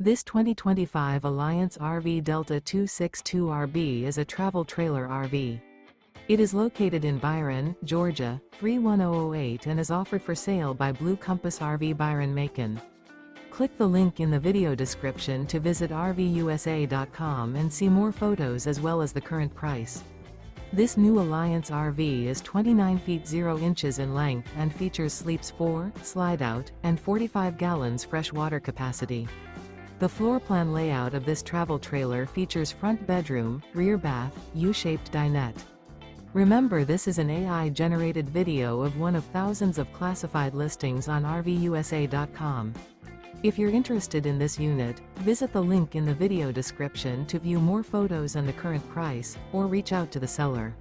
This 2025 Alliance RV Delta 262RB is a travel trailer RV. It is located in Byron, Georgia, 31008 and is offered for sale by Blue Compass RV Byron-Macon. Click the link in the video description to visit RVUSA.com and see more photos as well as the current price. This new Alliance RV is 29 feet 0 inches in length and features sleeps 4, slide-out, and 45 gallons fresh water capacity. The floor plan layout of this travel trailer features front bedroom, rear bath, U-shaped dinette. Remember, this is an AI-generated video of one of thousands of classified listings on RVUSA.com. If you're interested in this unit, visit the link in the video description to view more photos and the current price, or reach out to the seller.